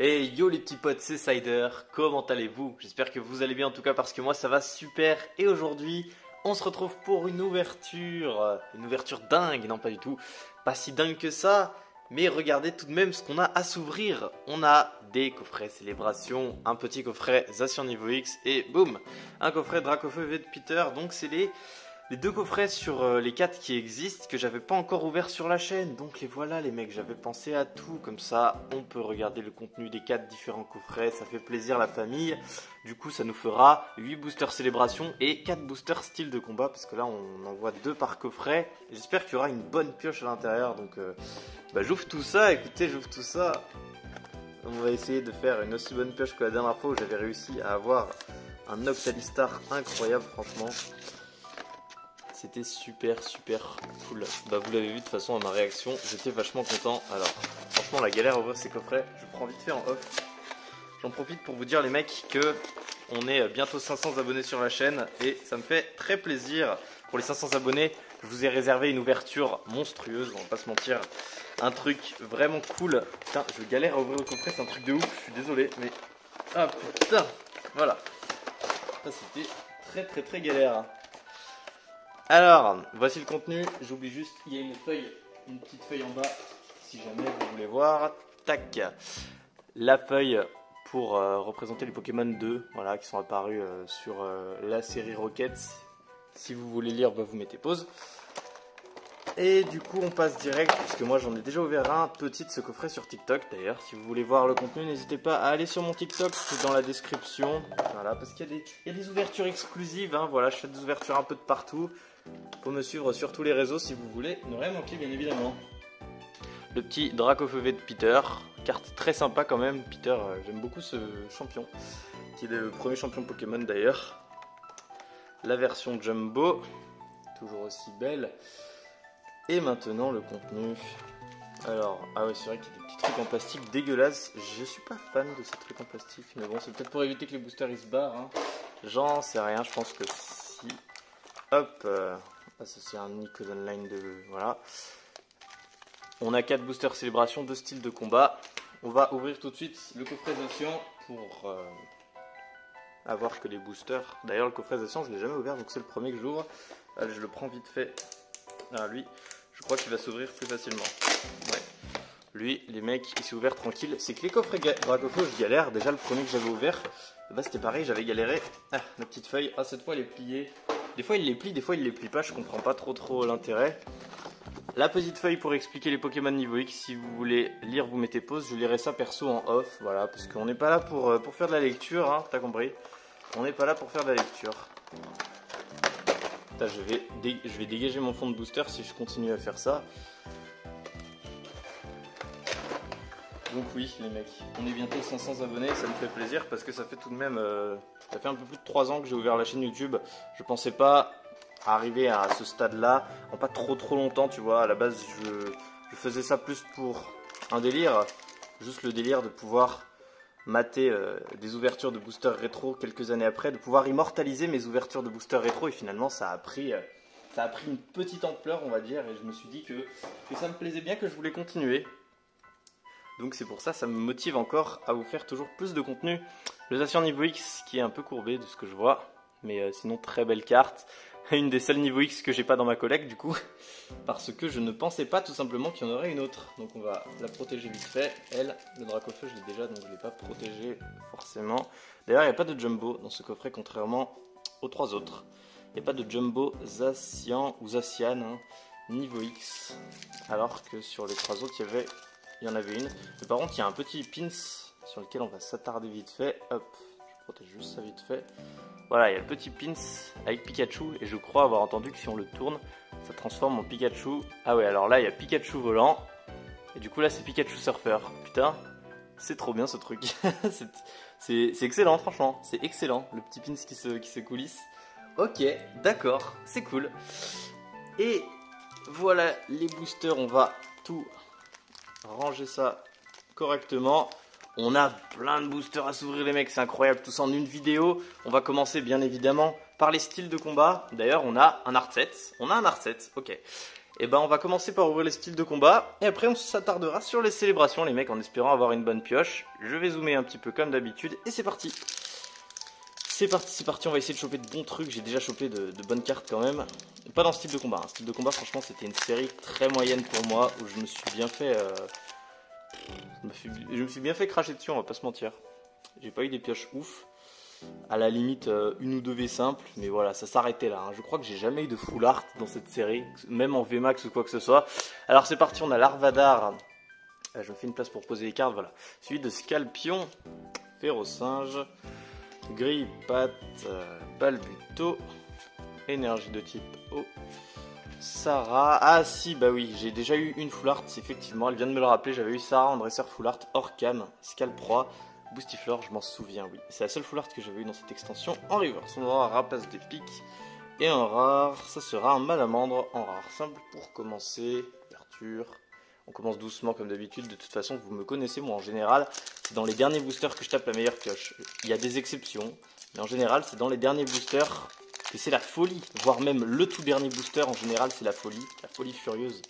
Hey yo les petits potes, c'est Cider, comment allez-vous? J'espère que vous allez bien en tout cas parce que moi ça va super. Et aujourd'hui on se retrouve pour une ouverture dingue, non pas du tout, pas si dingue que ça. Mais regardez tout de même ce qu'on a à s'ouvrir. On a des coffrets célébration, un petit coffret Zacian Niveau X et boum, un coffret Dracofeu V de Peter. Donc c'est les deux coffrets sur les 4 qui existent que j'avais pas encore ouvert sur la chaîne. Donc les voilà les mecs, j'avais pensé à tout. Comme ça on peut regarder le contenu des 4 différents coffrets, ça fait plaisir la famille. Du coup ça nous fera 8 boosters célébration et 4 boosters style de combat. Parce que là on en voit 2 par coffret. J'espère qu'il y aura une bonne pioche à l'intérieur. Donc j'ouvre tout ça, écoutez j'ouvre tout ça. On va essayer de faire une aussi bonne pioche que la dernière fois où j'avais réussi à avoir un Octalistar incroyable franchement. C'était super cool. Vous l'avez vu de toute façon à ma réaction, j'étais vachement content. Alors franchement la galère à ouvrir ces coffrets, je prends vite fait en off. J'en profite pour vous dire les mecs que on est bientôt 500 abonnés sur la chaîne et ça me fait très plaisir. Pour les 500 abonnés, je vous ai réservé une ouverture monstrueuse, on va pas se mentir. Un truc vraiment cool. Putain, je galère à ouvrir le coffret, c'est un truc de ouf, je suis désolé mais... Ah putain, voilà. Ça c'était très galère. Alors, voici le contenu. J'oublie juste, il y a une petite feuille en bas, si jamais vous voulez voir. Tac. La feuille pour représenter les Pokémon 2, voilà, qui sont apparus sur la série Rocket. Si vous voulez lire, vous mettez pause. Et du coup, on passe direct, puisque moi j'en ai déjà ouvert un petit de ce coffret sur TikTok. D'ailleurs, si vous voulez voir le contenu, n'hésitez pas à aller sur mon TikTok, c'est dans la description. Voilà, parce qu'il y a des ouvertures exclusives, hein, voilà, je fais des ouvertures un peu de partout. Faut me suivre sur tous les réseaux si vous voulez ne rien manquer bien évidemment. Le petit Dracofeu V de Peter, carte très sympa quand même. Peter, j'aime beaucoup ce champion, qui est le premier champion Pokémon d'ailleurs. La version Jumbo, toujours aussi belle. Et maintenant le contenu. Alors, ah ouais, c'est vrai qu'il y a des petits trucs en plastique dégueulasses. Je suis pas fan de ces trucs en plastique, mais bon, c'est peut-être pour éviter que les boosters ils se barrent. Hein. J'en sais rien, je pense que si. Hop, associé à un Icon Online de... Voilà. On a 4 boosters célébration, 2 styles de combat. On va ouvrir tout de suite le coffret Zacian pour avoir que les boosters. D'ailleurs, le coffret Zacian, je ne l'ai jamais ouvert, donc c'est le premier que j'ouvre. Allez, je le prends vite fait. Ah, lui, je crois qu'il va s'ouvrir plus facilement. Ouais. Lui, les mecs, il s'est ouvert tranquille. C'est que les coffrets Dracofeu, je galère. Déjà, le premier que j'avais ouvert, c'était pareil, j'avais galéré. Ah, la petite feuille. Ah, cette fois, elle est pliée. Des fois il les plie, des fois il les plie pas, je comprends pas trop l'intérêt. La petite feuille pour expliquer les Pokémon niveau X, si vous voulez lire vous mettez pause, je lirai ça perso en off, voilà, parce qu'on n'est pas là pour faire de la lecture, hein, t'as compris. On n'est pas là pour faire de la lecture. Putain, je vais dégager mon fond de booster si je continue à faire ça. Donc oui les mecs, on est bientôt 500 abonnés, ça me fait plaisir parce que ça fait tout de même, ça fait un peu plus de 3 ans que j'ai ouvert la chaîne YouTube. Je pensais pas arriver à ce stade là, en pas trop longtemps tu vois, à la base je faisais ça plus pour un délire, juste le délire de pouvoir mater des ouvertures de boosters rétro quelques années après, de pouvoir immortaliser mes ouvertures de boosters rétro et finalement ça a pris une petite ampleur on va dire et je me suis dit que ça me plaisait bien, que je voulais continuer. Donc c'est pour ça, ça me motive encore à vous faire toujours plus de contenu. Le Zacian Niveau X qui est un peu courbé de ce que je vois, mais sinon très belle carte. Une des seules Niveau X que j'ai pas dans ma collecte du coup, parce que je ne pensais pas tout simplement qu'il y en aurait une autre. Donc on va la protéger vite fait. Elle, le Dracofeu je l'ai déjà donc je ne l'ai pas protégé forcément. D'ailleurs il n'y a pas de Jumbo dans ce coffret contrairement aux 3 autres. Il n'y a pas de Jumbo Zacian ou Zacian hein, Niveau X, alors que sur les 3 autres il y en avait une. Mais par contre, il y a un petit pins sur lequel on va s'attarder vite fait. Hop, je protège juste ça vite fait. Voilà, il y a le petit pins avec Pikachu. Et je crois avoir entendu que si on le tourne, ça transforme en Pikachu. Ah ouais, alors là, il y a Pikachu volant. Et du coup, là, c'est Pikachu surfeur. Putain, c'est trop bien ce truc. c'est excellent, franchement. C'est excellent, le petit pins qui se coulisse. Ok, d'accord, c'est cool. Et voilà les boosters, on va tout... ranger ça correctement. On a plein de boosters à s'ouvrir les mecs, c'est incroyable, tout ça en une vidéo. On va commencer bien évidemment par les styles de combat. D'ailleurs on a un art set, ok. Et ben on va commencer par ouvrir les styles de combat et après on s'attardera sur les célébrations les mecs en espérant avoir une bonne pioche. Je vais zoomer un petit peu comme d'habitude et c'est parti. C'est parti, on va essayer de choper de bons trucs, j'ai déjà chopé de bonnes cartes quand même. Pas dans le style de combat, style de combat franchement c'était une série très moyenne pour moi où je me suis bien fait... je me suis bien fait cracher dessus, on va pas se mentir. J'ai pas eu des pioches ouf. À la limite une ou deux V simples, mais voilà, ça s'arrêtait là. Je crois que j'ai jamais eu de full art dans cette série, même en VMAX ou quoi que ce soit. Alors c'est parti, on a l'Arvadar. Je me fais une place pour poser les cartes, voilà. Suivi de Scalpion, Férocinge, Grille-Patte, Balbuto, Énergie de type eau, Sarah. Ah si, bah oui, j'ai déjà eu une full art, effectivement, elle vient de me le rappeler. J'avais eu Sarah en dresseur full art, Orcam, Scalproie, Boostifleur, je m'en souviens, oui. C'est la seule full art que j'avais eu dans cette extension. En reverse, on aura un Rapace des pics. Et en rare, ça sera un Malamandre en rare. Simple pour commencer. Ouverture. On commence doucement comme d'habitude. De toute façon, vous me connaissez, moi en général, c'est dans les derniers boosters que je tape la meilleure pioche. Il y a des exceptions, mais en général, c'est dans les derniers boosters que c'est la folie. Voire même le tout dernier booster, en général, c'est la folie furieuse.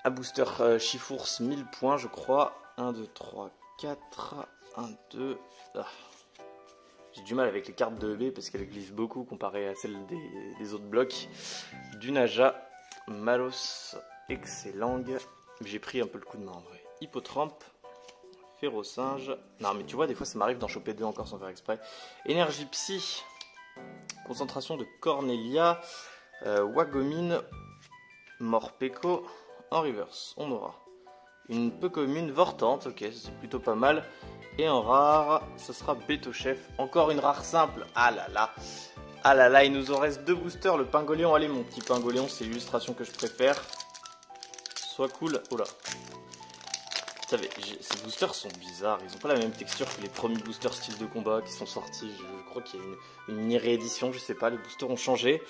Un booster Chifours, 1000 points, je crois. 1, 2, 3, 4, 1, 2. Ah. J'ai du mal avec les cartes de EB parce qu'elles glissent beaucoup comparé à celles des autres blocs. Du Naja, Malos, Excellent. J'ai pris un peu le coup de main en vrai. Hippotrampe, Férocinge. Non mais tu vois, des fois ça m'arrive d'en choper deux encore sans faire exprès. Énergie Psy, concentration de Cornelia, Wagomine, Morpeko. En reverse, on aura une peu commune Vortante, ok, c'est plutôt pas mal. Et en rare, ce sera Bétochef. Encore une rare simple. Ah là là. Ah là là, il nous en reste deux boosters. Le Pingoléon, allez mon petit Pingoléon, c'est l'illustration que je préfère. Sois cool. Oh là. Vous savez, ces boosters sont bizarres. Ils ont pas la même texture que les premiers boosters style de combat qui sont sortis. Je crois qu'il y a une mini réédition, je sais pas. Les boosters ont changé.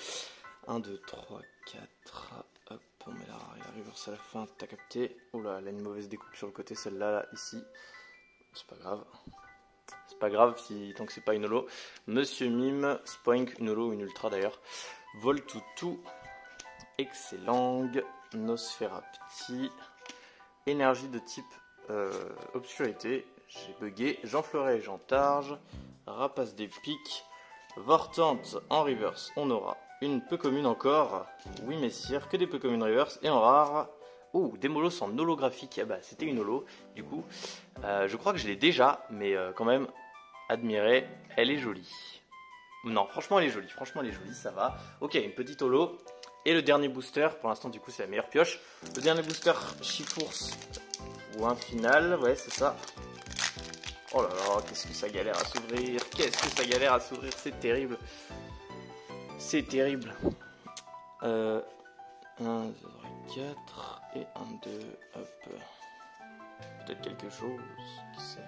1, 2, 3, 4... Hop, on met la reverse à la fin, t'as capté. Oh là, elle a une mauvaise découpe sur le côté, celle-là, là, ici. C'est pas grave. C'est pas grave tant que c'est pas une holo. Monsieur Mime, Spoink, une holo ou une ultra d'ailleurs. Voltoutou, Excellent, Nosferapti, Énergie de type Obscurité. J'ai bugué. Jean Fleuret, Jean Targe, Rapace des pics, Vortante en reverse, on aura une peu commune encore, oui messire, que des peu communes reverse, et en rare, des molos en holographique, ah bah c'était une holo, du coup, je crois que je l'ai déjà, mais quand même, admirez, elle est jolie. Non, franchement elle est jolie, ça va. Ok, une petite holo, et le dernier booster, pour l'instant du coup c'est la meilleure pioche, le dernier booster Chifours, ou un final, ouais c'est ça. Oh là là, qu'est-ce que ça galère à s'ouvrir, c'est terrible. C'est terrible. 1, 2, 4 et 1, 2, hop. Peut-être quelque chose, qui sait.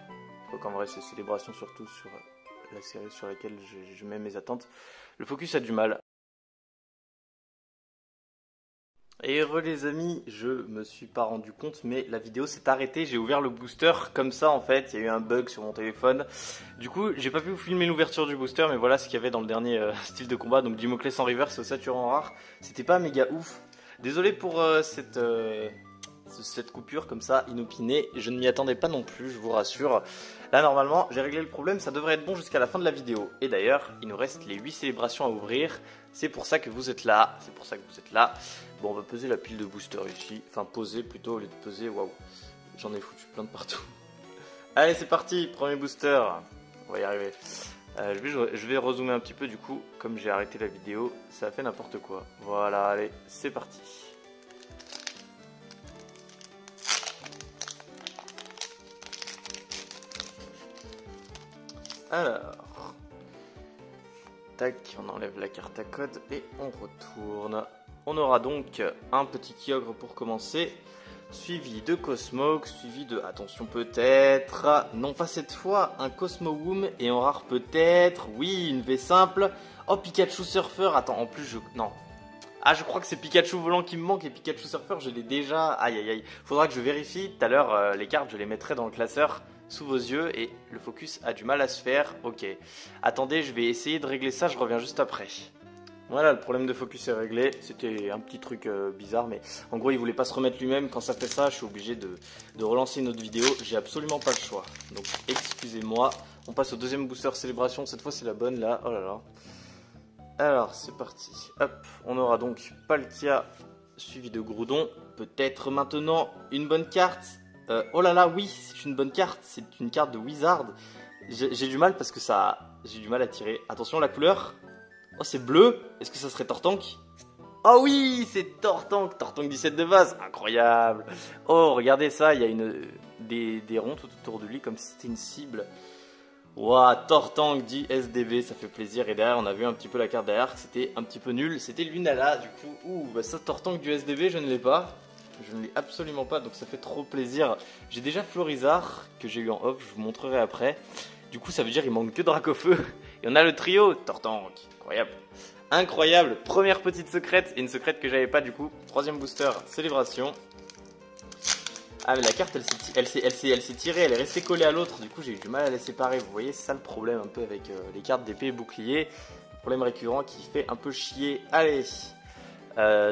Je crois qu'en vrai c'est célébration surtout sur la série sur laquelle je mets mes attentes. Le focus a du mal. Et heureux les amis, je me suis pas rendu compte mais la vidéo s'est arrêtée, j'ai ouvert le booster comme ça en fait, il y a eu un bug sur mon téléphone. Du coup j'ai pas pu vous filmer l'ouverture du booster mais voilà ce qu'il y avait dans le dernier style de combat, donc Dimoclès en reverse et Saturne en rare. C'était pas méga ouf, désolé pour cette coupure comme ça inopinée, je ne m'y attendais pas non plus, je vous rassure. Là normalement j'ai réglé le problème, ça devrait être bon jusqu'à la fin de la vidéo. Et d'ailleurs il nous reste les 8 célébrations à ouvrir, c'est pour ça que vous êtes là, Bon, on va peser la pile de booster ici, enfin poser plutôt au lieu de peser, waouh, j'en ai foutu plein de partout. Allez c'est parti, premier booster, on va y arriver. Je vais rezoomer un petit peu du coup, comme j'ai arrêté la vidéo, ça a fait n'importe quoi. Voilà, allez, c'est parti. Alors, tac, on enlève la carte à code et on retourne. On aura donc un petit Kyogre pour commencer, suivi de Cosmog, suivi de, attention peut-être, non pas cette fois, un Cosmowoom et en rare peut-être, oui, une V simple. Oh, Pikachu Surfer, attends, en plus non. Ah, je crois que c'est Pikachu Volant qui me manque et Pikachu Surfer, je l'ai déjà, aïe aïe aïe. Faudra que je vérifie, tout à l'heure, les cartes, je les mettrai dans le classeur sous vos yeux et le focus a du mal à se faire, ok. Attendez, je vais essayer de régler ça, je reviens juste après. Voilà, le problème de focus est réglé. C'était un petit truc bizarre, mais en gros, il voulait pas se remettre lui-même. Quand ça fait ça, je suis obligé de relancer une autre vidéo. J'ai absolument pas le choix. Donc, excusez-moi. On passe au deuxième booster célébration. Cette fois, c'est la bonne là. Oh là là. Alors, c'est parti. Hop, on aura donc Palkia suivi de Groudon. Peut-être maintenant une bonne carte. Oh là là, oui, c'est une bonne carte. C'est une carte de Wizard. J'ai du mal parce que ça. J'ai du mal à tirer. Attention, la couleur. Oh, c'est bleu. Est-ce que ça serait Tortank? Oh oui, c'est Tortank. Tortank 17 de base. Incroyable. Oh, regardez ça. Il y a des ronds tout autour de lui comme si c'était une cible. Waouh, Tortank dit SDB, ça fait plaisir. Et derrière, on a vu un petit peu la carte derrière. C'était un petit peu nul. C'était Lunala, du coup. Ouh, bah ça, Tortank du SDB, je ne l'ai pas. Je ne l'ai absolument pas, donc ça fait trop plaisir. J'ai déjà Florizard, que j'ai eu en off. Je vous montrerai après. Du coup, ça veut dire qu'il manque que Dracofeu. Et on a le trio Tortank. Incroyable. Incroyable. Première petite secrète. Et une secrète que j'avais pas, du coup. Troisième booster, célébration. Ah, mais la carte, elle s'est tirée, elle est restée collée à l'autre. Du coup, j'ai eu du mal à les séparer. Vous voyez, c'est ça le problème un peu avec les cartes d'épée et bouclier. Problème récurrent qui fait un peu chier. Allez,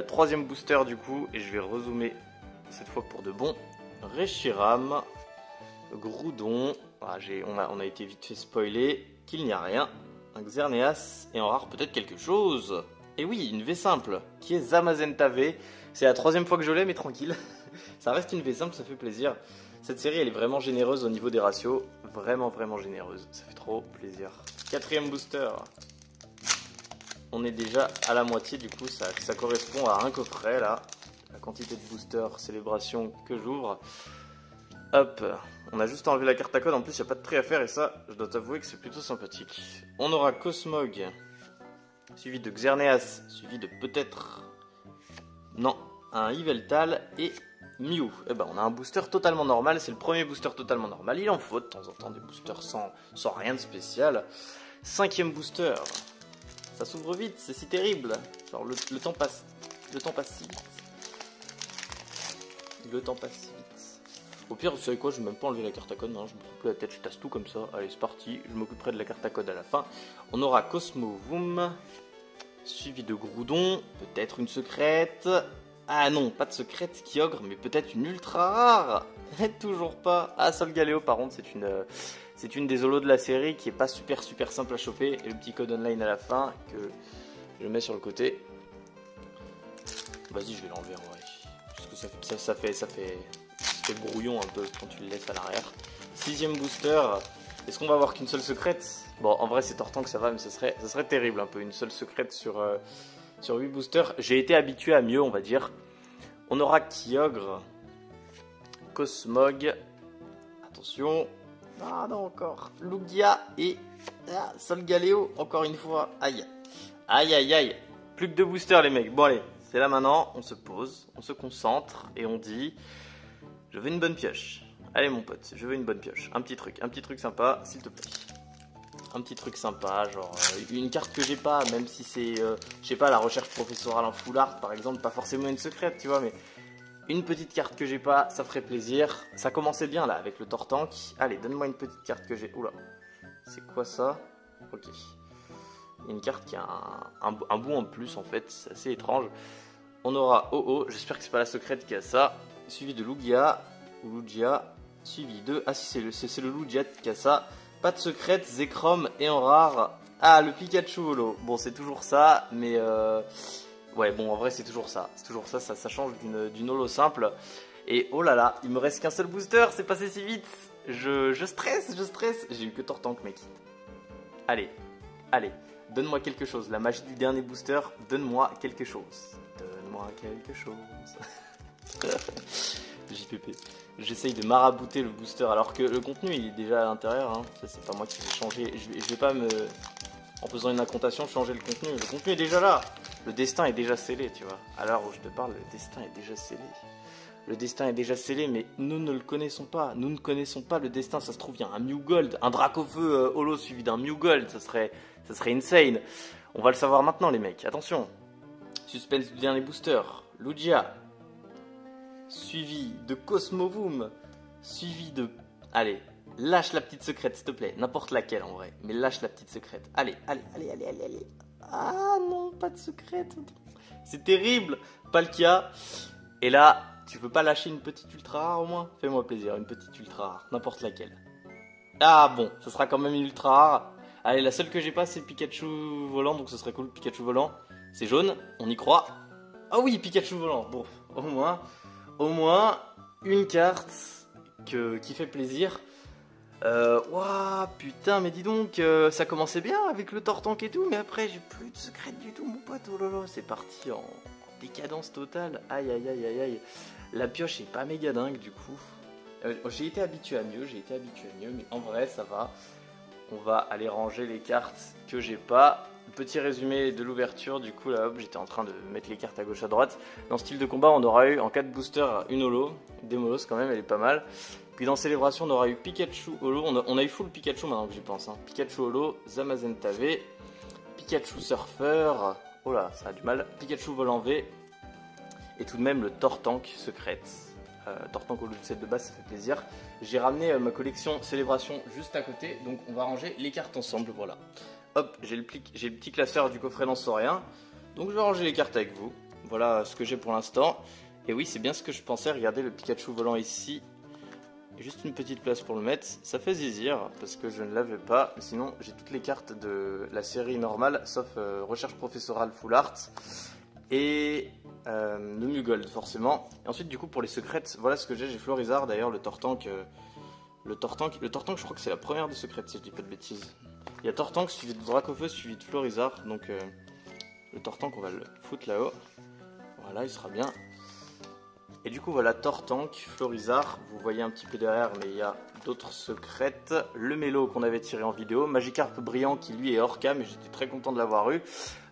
troisième booster du coup. Et je vais rezoomer cette fois pour de bon. Reshiram, Groudon. Ah, on a été vite fait spoiler qu'il n'y a rien. Un Xerneas et en rare peut-être quelque chose. Et oui, une V simple qui est Zamazenta V. C'est la troisième fois que je l'ai, mais tranquille. Ça reste une V simple, ça fait plaisir. Cette série, elle est vraiment généreuse au niveau des ratios. Vraiment, vraiment généreuse. Ça fait trop plaisir. Quatrième booster. On est déjà à la moitié, du coup, ça correspond à un coffret, là. La quantité de boosters célébration que j'ouvre. Hop, on a juste enlevé la carte à code. En plus, il n'y a pas de tri à faire et ça, je dois t'avouer que c'est plutôt sympathique. On aura Cosmog, suivi de Xerneas, suivi de peut-être... Non, un Yveltal et Mew. Eh ben, on a un booster totalement normal. C'est le premier booster totalement normal. Il en faut de temps en temps des boosters sans rien de spécial. Cinquième booster. Ça s'ouvre vite, c'est si terrible. Genre le temps passe. Le temps passe si vite. Le temps passe si vite. Au pire, vous savez quoi, je vais même pas enlever la carte à code. Non, je me prends plus la tête, je tasse tout comme ça. Allez, c'est parti. Je m'occuperai de la carte à code à la fin. On aura Cosmovoom, suivi de Groudon. Peut-être une secrète. Ah non, pas de secrète Kyogre, mais peut-être une ultra rare. Toujours pas. Ah, Solgaleo, par contre, c'est une des holos de la série qui est pas super simple à choper. Et le petit code online à la fin que je mets sur le côté. Vas-y, je vais l'enlever en vrai. Parce que ça fait brouillon un peu quand tu le laisses à l'arrière. Sixième booster. Est-ce qu'on va avoir qu'une seule secrète? Bon, en vrai, c'est Tortank, ça va, mais ça serait terrible un peu. Une seule secrète sur 8 boosters. J'ai été habitué à mieux, on va dire. On aura Kyogre, Cosmog. Attention. Ah non, encore. Lugia et Solgaleo, encore une fois. Aïe. Aïe, aïe, aïe. Plus que 2 boosters, les mecs. Bon, allez. C'est là maintenant. On se pose, on se concentre et on dit je veux une bonne pioche. Allez, mon pote, je veux une bonne pioche. Un petit truc sympa, s'il te plaît. Un petit truc sympa, genre une carte que j'ai pas, même si c'est, je sais pas, la recherche professorale en full art par exemple, pas forcément une secrète, tu vois, mais une petite carte que j'ai pas, ça ferait plaisir. Ça commençait bien là avec le Tortank. Allez, donne-moi une petite carte que j'ai. Oula, c'est quoi ça? Ok. Il y a une carte qui a un bout en plus en fait, c'est assez étrange. On aura Oh, j'espère que c'est pas la secrète qui a ça. Suivi de Lugia, suivi de... Ah si, c'est le Lugia qui a ça. Pas de secrète, Zekrom et en rare. Ah, le Pikachu holo. Bon, c'est toujours ça, mais... Ouais, bon, en vrai, c'est toujours ça. C'est toujours ça, ça change d'une holo simple. Et oh là là, il me reste qu'un seul booster, c'est passé si vite. Je stresse. J'ai eu que Tortank, mec. Allez. Donne-moi quelque chose. La magie du dernier booster, donne-moi quelque chose. Donne-moi quelque chose. JPP. J'essaye de marabouter le booster alors que le contenu il est déjà à l'intérieur. Hein. Ça, c'est pas moi qui vais changer. Je vais pas me. En faisant une incantation, changer le contenu. Le contenu est déjà là. Le destin est déjà scellé, tu vois. À l'heure où je te parle, le destin est déjà scellé. Le destin est déjà scellé, mais nous ne le connaissons pas. Nous ne connaissons pas le destin. Ça se trouve, il y a un Mew Gold, un Dracofeu holo suivi d'un Mew Gold. Ça serait insane. On va le savoir maintenant, les mecs. Attention. Suspense du dernier booster. Lugia. Suivi de Cosmovoom. Suivi de... Allez, lâche la petite secrète, s'il te plaît. N'importe laquelle, en vrai. Mais lâche la petite secrète. Allez. Ah non, pas de secret. C'est terrible. Pas le cas. Et là, tu veux pas lâcher une petite ultra rare au moins? Fais-moi plaisir, une petite ultra rare, n'importe laquelle. Ah bon, ce sera quand même une ultra rare. Allez, la seule que j'ai pas, c'est Pikachu volant, donc ce serait cool. Pikachu volant, c'est jaune, on y croit. Ah oui, Pikachu volant. Bon, au moins une carte qui fait plaisir. Ouah, putain, mais dis donc, ça commençait bien avec le Tortank et tout, mais après j'ai plus de secret du tout, mon pote. Oh là là, c'est parti en décadence totale. Aïe, aïe, aïe, aïe, aïe. La pioche est pas méga dingue du coup. J'ai été habitué à mieux, mais en vrai, ça va. On va aller ranger les cartes que j'ai pas. Petit résumé de l'ouverture, du coup là hop, j'étais en train de mettre les cartes à gauche à droite. Dans style de combat, on aura eu en 4 boosters une holo, Démolos quand même, elle est pas mal. Puis dans célébration, on aura eu Pikachu holo, on a eu full Pikachu maintenant que j'y pense. Hein. Pikachu holo, Zamazenta V, Pikachu surfeur, oh là ça a du mal, Pikachu volant V, et tout de même le Tortank secret. Tortank au lieu de set de base, ça fait plaisir. J'ai ramené ma collection célébration juste à côté, donc on va ranger les cartes ensemble, voilà. Hop, j'ai le petit classeur du coffret lansorien, donc je vais ranger les cartes avec vous. Voilà ce que j'ai pour l'instant. Et oui, c'est bien ce que je pensais, regardez le Pikachu volant ici. Juste une petite place pour le mettre, ça fait zizir parce que je ne l'avais pas. Mais sinon, j'ai toutes les cartes de la série normale, sauf recherche professorale full art. Et le Mugold forcément. Et ensuite du coup pour les secrètes, voilà ce que j'ai Florizard d'ailleurs, le Tortank, je crois que c'est la première des secrètes si je dis pas de bêtises. Il y a Tortank suivi de Dracofeu suivi de Florizard, donc le Tortank on va le foutre là-haut. Voilà, il sera bien. Et du coup voilà Tortank, Florizard, vous voyez un petit peu derrière mais il y a d'autres secrètes. Le Mélo qu'on avait tiré en vidéo, Magikarp brillant qui lui est hors cam mais j'étais très content de l'avoir eu.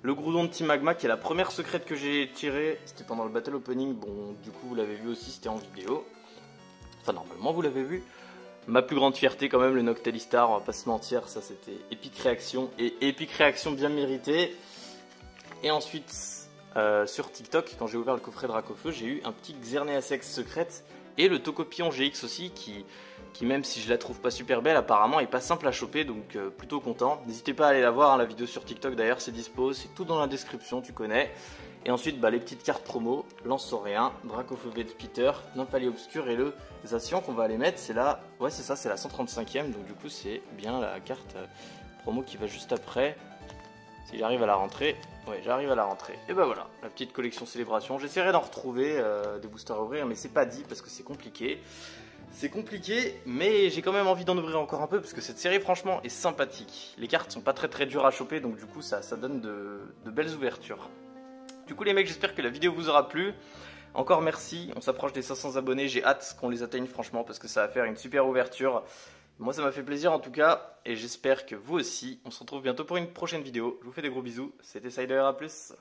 Le Groudon de Team Magma qui est la première secrète que j'ai tirée, c'était pendant le battle opening, bon du coup vous l'avez vu aussi, c'était en vidéo. Enfin normalement vous l'avez vu. Ma plus grande fierté quand même, le Noctalistar, on va pas se mentir, ça c'était épique réaction et épique réaction bien méritée. Et ensuite sur TikTok, quand j'ai ouvert le coffret Dracofeu, j'ai eu un petit Xerneasex secrète et le Tocopillon GX aussi qui même si je la trouve pas super belle apparemment est pas simple à choper, donc plutôt content. N'hésitez pas à aller la voir, hein, la vidéo sur TikTok d'ailleurs c'est dispo, c'est tout dans la description, tu connais. Et ensuite les petites cartes promo, Lanceauréen, Dracofeu V de Peter, Nymphalie Obscure et le Zacian qu'on va aller mettre, c'est la, ouais c'est ça, c'est la 135e, donc du coup c'est bien la carte promo qui va juste après. Si j'arrive à la rentrer, ouais j'arrive à la rentrer. Et ben voilà, la petite collection célébration, j'essaierai d'en retrouver des boosters à ouvrir mais c'est pas dit parce que c'est compliqué. C'est compliqué, mais j'ai quand même envie d'en ouvrir encore un peu parce que cette série franchement est sympathique. Les cartes sont pas très dures à choper, donc du coup ça donne de belles ouvertures. Du coup les mecs, j'espère que la vidéo vous aura plu. Encore merci, on s'approche des 500 abonnés, j'ai hâte qu'on les atteigne franchement parce que ça va faire une super ouverture. Moi ça m'a fait plaisir en tout cas, et j'espère que vous aussi. On se retrouve bientôt pour une prochaine vidéo. Je vous fais des gros bisous, c'était Cider, à plus.